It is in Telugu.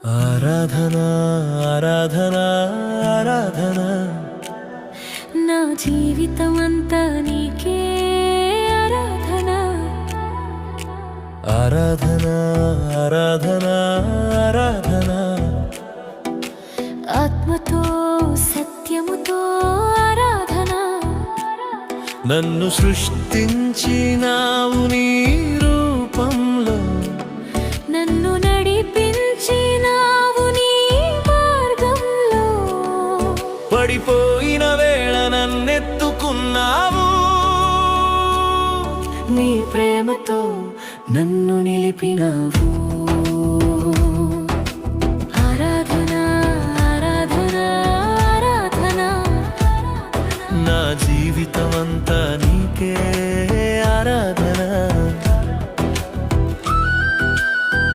ఆరాధన ఆరాధన ఆరాధన నా జీవితమంతా నీకే ఆరాధన ఆరాధన ఆరాధన ఆరాధన ఆత్మతో సత్యముతో ఆరాధన నన్ను సృష్టించినావు నీ రూపంలో నన్ను నడిపించినావు నీ మార్గంలో పడిపోయిన వేళ నన్నెత్తుకున్నావు నీ ప్రేమతో నన్ను నిలిపినావు